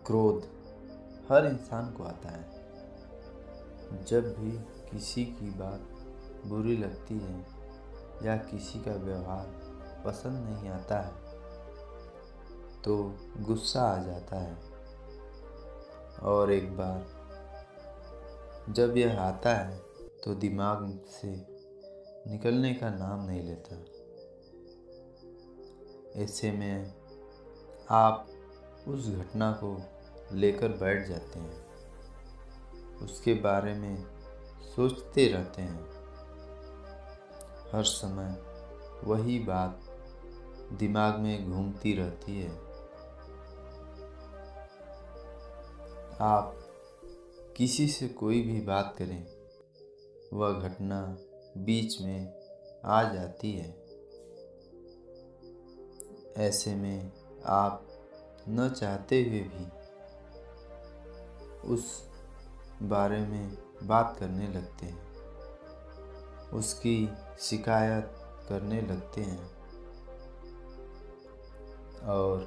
क्रोध हर इंसान को आता है। जब भी किसी की बात बुरी लगती है या किसी का व्यवहार पसंद नहीं आता है तो गुस्सा आ जाता है। और एक बार जब यह आता है तो दिमाग से निकलने का नाम नहीं लेता। ऐसे में आप उस घटना को लेकर बैठ जाते हैं, उसके बारे में सोचते रहते हैं। हर समय वही बात दिमाग में घूमती रहती है। आप किसी से कोई भी बात करें, वह घटना बीच में आ जाती है। ऐसे में आप न चाहते हुए भी उस बारे में बात करने लगते हैं, उसकी शिकायत करने लगते हैं। और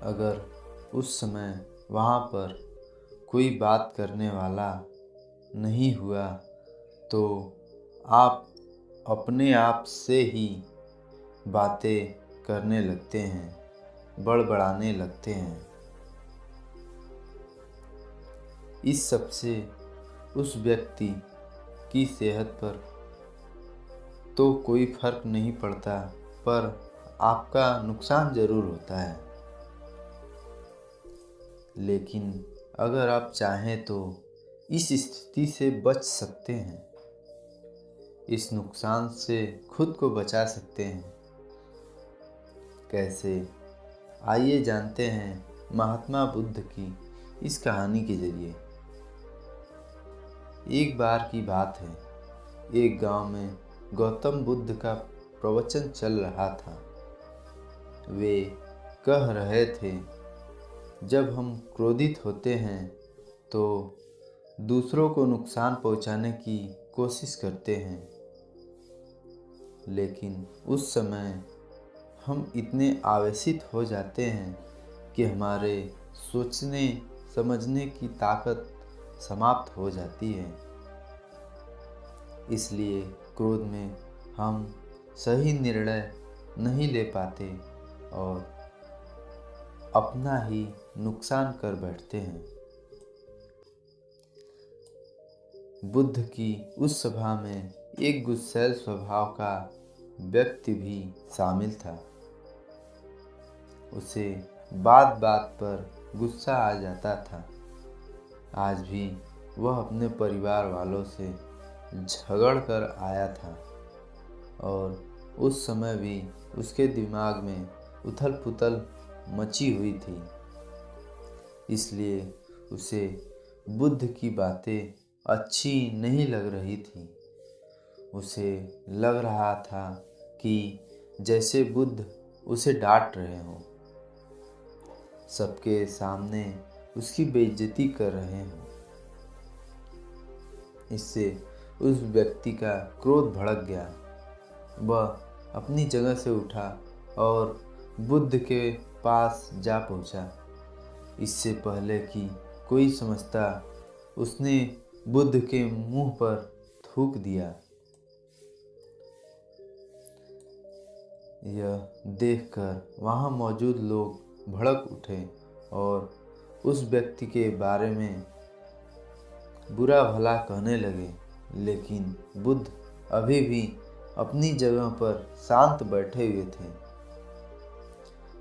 अगर उस समय वहाँ पर कोई बात करने वाला नहीं हुआ तो आप अपने आप से ही बातें करने लगते हैं, बड़बड़ाने लगते हैं। इस सब से उस व्यक्ति की सेहत पर तो कोई फर्क नहीं पड़ता, पर आपका नुकसान ज़रूर होता है। लेकिन अगर आप चाहें तो इस स्थिति से बच सकते हैं, इस नुकसान से खुद को बचा सकते हैं। कैसे? आइए जानते हैं महात्मा बुद्ध की इस कहानी के जरिए। एक बार की बात है, एक गांव में गौतम बुद्ध का प्रवचन चल रहा था। वे कह रहे थे, जब हम क्रोधित होते हैं तो दूसरों को नुकसान पहुंचाने की कोशिश करते हैं, लेकिन उस समय हम इतने आवेशित हो जाते हैं कि हमारे सोचने समझने की ताकत समाप्त हो जाती है। इसलिए क्रोध में हम सही निर्णय नहीं ले पाते और अपना ही नुकसान कर बैठते हैं। बुद्ध की उस सभा में एक गुस्सैल स्वभाव का व्यक्ति भी शामिल था। उसे बात बात पर गुस्सा आ जाता था। आज भी वह अपने परिवार वालों से झगड़ कर आया था और उस समय भी उसके दिमाग में उथल पुथल मची हुई थी। इसलिए उसे बुद्ध की बातें अच्छी नहीं लग रही थी। उसे लग रहा था कि जैसे बुद्ध उसे डांट रहे हों, सबके सामने उसकी बेइज्जती कर रहे हों। इससे उस व्यक्ति का क्रोध भड़क गया। वह अपनी जगह से उठा और बुद्ध के पास जा पहुंचा। इससे पहले कि कोई समझता, उसने बुद्ध के मुंह पर थूक दिया। यह देखकर वहाँ मौजूद लोग भड़क उठे और उस व्यक्ति के बारे में बुरा भला कहने लगे। लेकिन बुद्ध अभी भी अपनी जगह पर शांत बैठे हुए थे।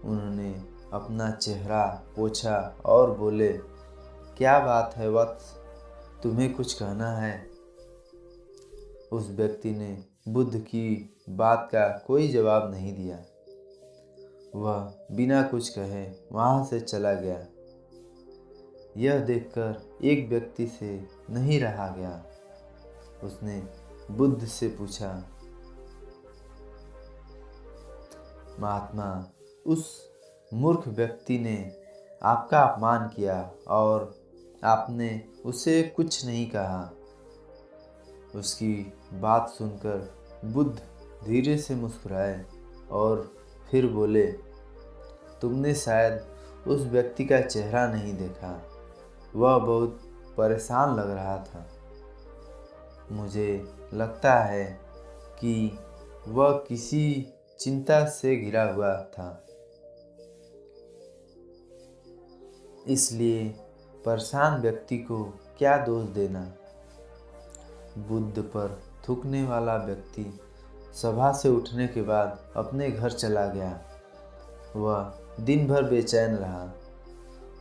उन्होंने अपना चेहरा पोंछा और बोले, क्या बात है वत्स, तुम्हें कुछ कहना है? उस व्यक्ति ने बुद्ध की बात का कोई जवाब नहीं दिया। वह बिना कुछ कहे वहाँ से चला गया। यह देखकर एक व्यक्ति से नहीं रहा गया। उसने बुद्ध से पूछा, महात्मा, उस मूर्ख व्यक्ति ने आपका अपमान किया और आपने उसे कुछ नहीं कहा। उसकी बात सुनकर बुद्ध धीरे से मुस्कुराए और फिर बोले, तुमने शायद उस व्यक्ति का चेहरा नहीं देखा। वह बहुत परेशान लग रहा था। मुझे लगता है कि वह किसी चिंता से घिरा हुआ था, इसलिए परेशान व्यक्ति को क्या दोष देना। बुद्ध पर थूकने वाला व्यक्ति सभा से उठने के बाद अपने घर चला गया। वह दिन भर बेचैन रहा।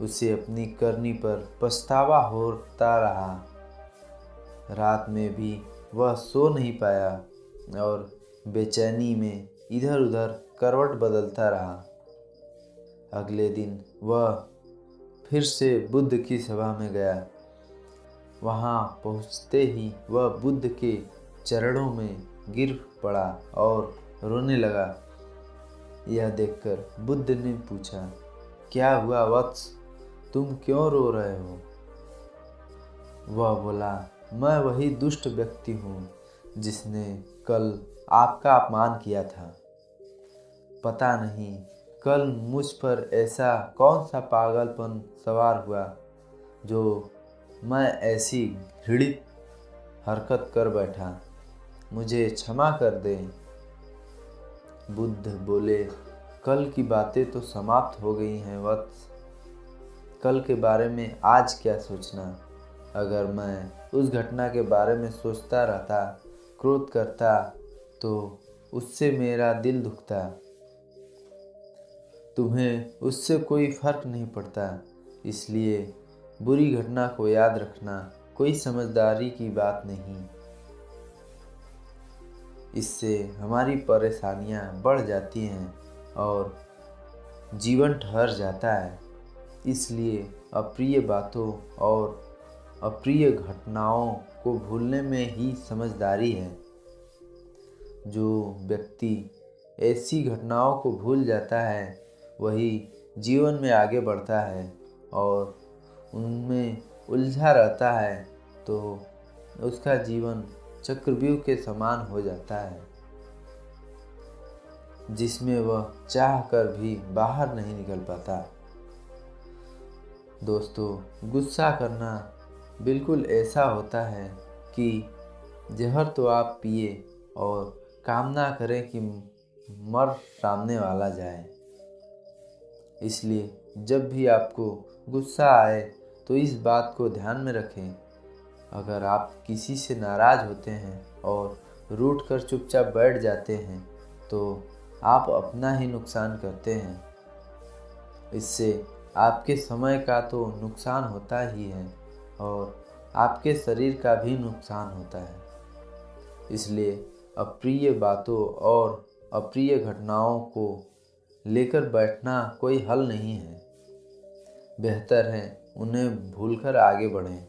उसे अपनी करनी पर पछतावा होता रहा। रात में भी वह सो नहीं पाया और बेचैनी में इधर उधर करवट बदलता रहा। अगले दिन वह फिर से बुद्ध की सभा में गया। वहां पहुंचते ही वह बुद्ध के चरणों में गिर पड़ा और रोने लगा। यह देखकर बुद्ध ने पूछा, क्या हुआ वत्स, तुम क्यों रो रहे हो? वह बोला, मैं वही दुष्ट व्यक्ति हूँ जिसने कल आपका अपमान किया था। पता नहीं कल मुझ पर ऐसा कौन सा पागलपन सवार हुआ जो मैं ऐसी घृणित हरकत कर बैठा। मुझे क्षमा कर दें। बुद्ध बोले, कल की बातें तो समाप्त हो गई हैं वत्स। कल के बारे में आज क्या सोचना। अगर मैं उस घटना के बारे में सोचता रहता, क्रोध करता, तो उससे मेरा दिल दुखता। तुम्हें उससे कोई फर्क नहीं पड़ता, इसलिए बुरी घटना को याद रखना कोई समझदारी की बात नहीं। इससे हमारी परेशानियां बढ़ जाती हैं और जीवन ठहर जाता है। इसलिए अप्रिय बातों और अप्रिय घटनाओं को भूलने में ही समझदारी है। जो व्यक्ति ऐसी घटनाओं को भूल जाता है वही जीवन में आगे बढ़ता है और उनमें उलझा रहता है तो उसका जीवन चक्रव्यूह के समान हो जाता है, जिसमें वह चाह कर भी बाहर नहीं निकल पाता। दोस्तों, गुस्सा करना बिल्कुल ऐसा होता है कि जहर तो आप पिए और कामना करें कि मर सामने वाला जाए। इसलिए जब भी आपको गुस्सा आए तो इस बात को ध्यान में रखें, अगर आप किसी से नाराज़ होते हैं और रूठ कर चुपचाप बैठ जाते हैं तो आप अपना ही नुकसान करते हैं। इससे आपके समय का तो नुकसान होता ही है और आपके शरीर का भी नुकसान होता है। इसलिए अप्रिय बातों और अप्रिय घटनाओं को लेकर बैठना कोई हल नहीं है। बेहतर है उन्हें भूलकर आगे बढ़ें।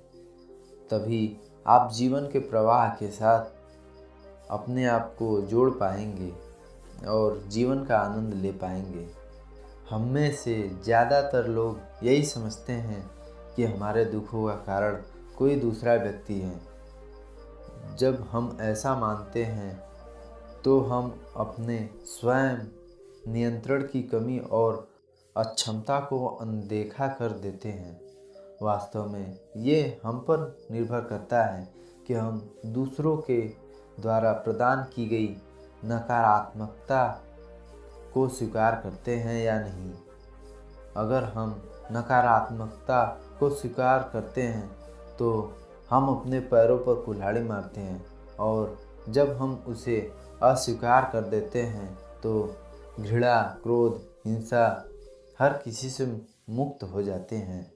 तभी आप जीवन के प्रवाह के साथ अपने आप को जोड़ पाएंगे और जीवन का आनंद ले पाएंगे। हम में से ज़्यादातर लोग यही समझते हैं कि हमारे दुखों का कारण कोई दूसरा व्यक्ति है। जब हम ऐसा मानते हैं तो हम अपने स्वयं नियंत्रण की कमी और अक्षमता को अनदेखा कर देते हैं। वास्तव में ये हम पर निर्भर करता है कि हम दूसरों के द्वारा प्रदान की गई नकारात्मकता को स्वीकार करते हैं या नहीं। अगर हम नकारात्मकता को स्वीकार करते हैं तो हम अपने पैरों पर कुल्हाड़ी मारते हैं, और जब हम उसे अस्वीकार कर देते हैं तो घृणा, क्रोध, हिंसा हर किसी से मुक्त हो जाते हैं।